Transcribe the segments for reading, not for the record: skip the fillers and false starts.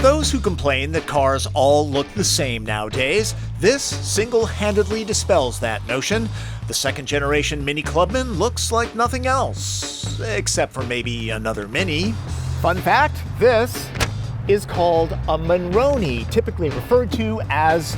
those who complain that cars all look the same nowadays, this single-handedly dispels that notion. The second-generation Mini Clubman looks like nothing else, except for maybe another Mini. Fun fact, this is called a Monroney, typically referred to as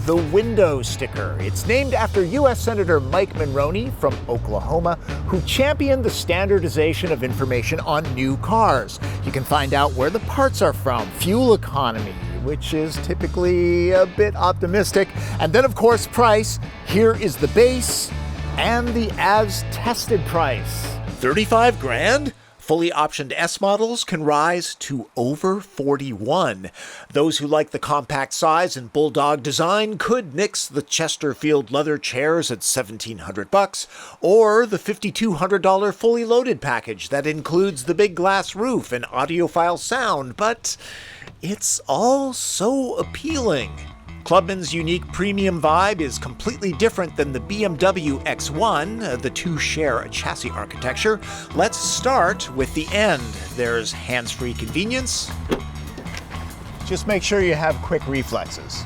the window sticker. It's named after U.S. Senator Mike Monroney from Oklahoma, who championed the standardization of information on new cars. You can find out where the parts are from, fuel economy, which is typically a bit optimistic, and then of course price. Here is the base and the as-tested price. 35 grand? Fully optioned S models can rise to over 41. Those who like the compact size and bulldog design could nix the Chesterfield leather chairs at $1,700, or the $5,200 fully loaded package that includes the big glass roof and audiophile sound, but it's all so appealing. Clubman's unique premium vibe is completely different than the BMW X1. The two share a chassis architecture. Let's start with the end. There's hands-free convenience. Just make sure you have quick reflexes.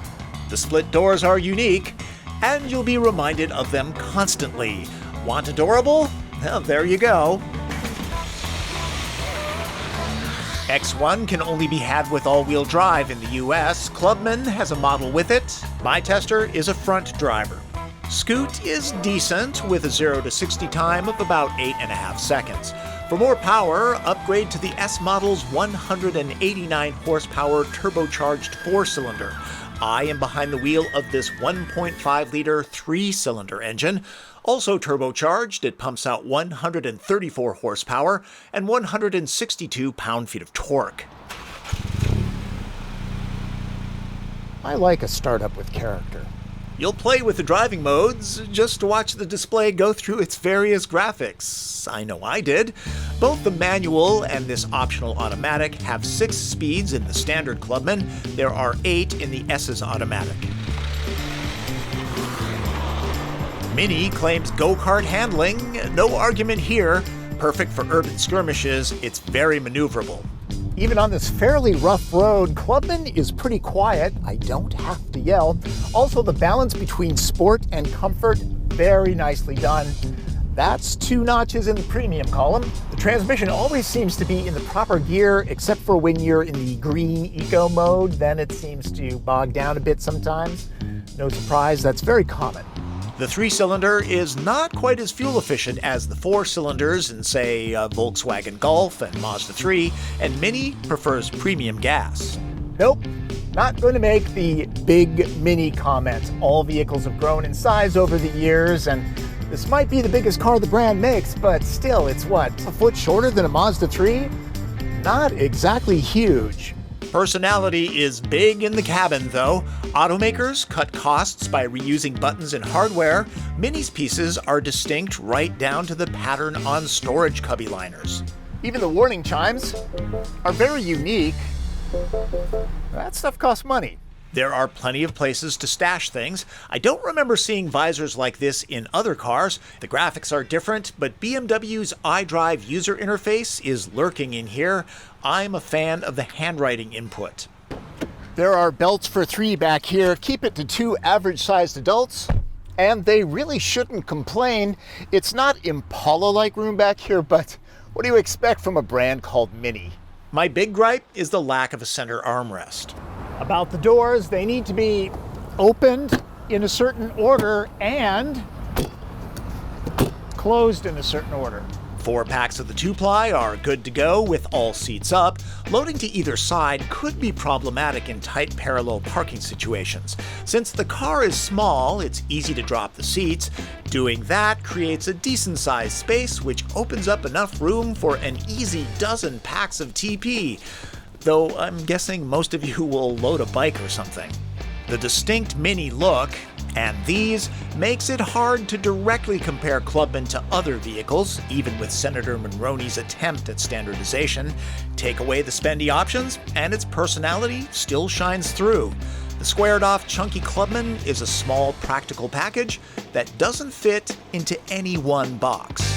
The split doors are unique, and you'll be reminded of them constantly. Want adorable? Well, there you go. X1 can only be had with all-wheel drive in the US. Clubman has a model with it. My tester is a front driver. Scoot is decent with a 0 to 60 time of about 8.5 seconds. For more power, upgrade to the S model's 189 horsepower turbocharged 4-cylinder. I am behind the wheel of this 1.5-liter 3-cylinder engine. Also turbocharged, it pumps out 134 horsepower and 162 pound-feet of torque. I like a startup with character. You'll play with the driving modes just to watch the display go through its various graphics. I know I did. Both the manual and this optional automatic have 6 speeds in the standard Clubman. There are 8 in the S's automatic. Mini claims go-kart handling. No argument here. Perfect for urban skirmishes. It's very maneuverable. Even on this fairly rough road, Clubman is pretty quiet. I don't have to yell. Also, the balance between sport and comfort, very nicely done. That's 2 notches in the premium column. The transmission always seems to be in the proper gear, except for when you're in the green eco mode. Then it seems to bog down a bit sometimes. No surprise, that's very common. The 3-cylinder is not quite as fuel efficient as the 4 cylinders in, say, Volkswagen Golf and Mazda 3, and Mini prefers premium gas. Nope, not going to make the big Mini comment. All vehicles have grown in size over the years, and this might be the biggest car the brand makes, but still, it's what, a foot shorter than a Mazda 3? Not exactly huge. Personality is big in the cabin, though. Automakers cut costs by reusing buttons and hardware. Mini's pieces are distinct right down to the pattern on storage cubby liners. Even the warning chimes are very unique. That stuff costs money. There are plenty of places to stash things. I don't remember seeing visors like this in other cars. The graphics are different, but BMW's iDrive user interface is lurking in here. I'm a fan of the handwriting input. There are belts for 3 back here. Keep it to 2 average-sized adults, and they really shouldn't complain. It's not Impala-like room back here, but what do you expect from a brand called Mini? My big gripe is the lack of a center armrest. About the doors, they need to be opened in a certain order and closed in a certain order. 4 packs of the 2-ply are good to go with all seats up. Loading to either side could be problematic in tight parallel parking situations. Since the car is small, it's easy to drop the seats. Doing that creates a decent-sized space, which opens up enough room for an easy dozen packs of TP. Though I'm guessing most of you will load a bike or something. The distinct Mini look, and these, makes it hard to directly compare Clubman to other vehicles, even with Senator Monroney's attempt at standardization. Take away the spendy options, and its personality still shines through. The squared-off chunky Clubman is a small, practical package that doesn't fit into any one box.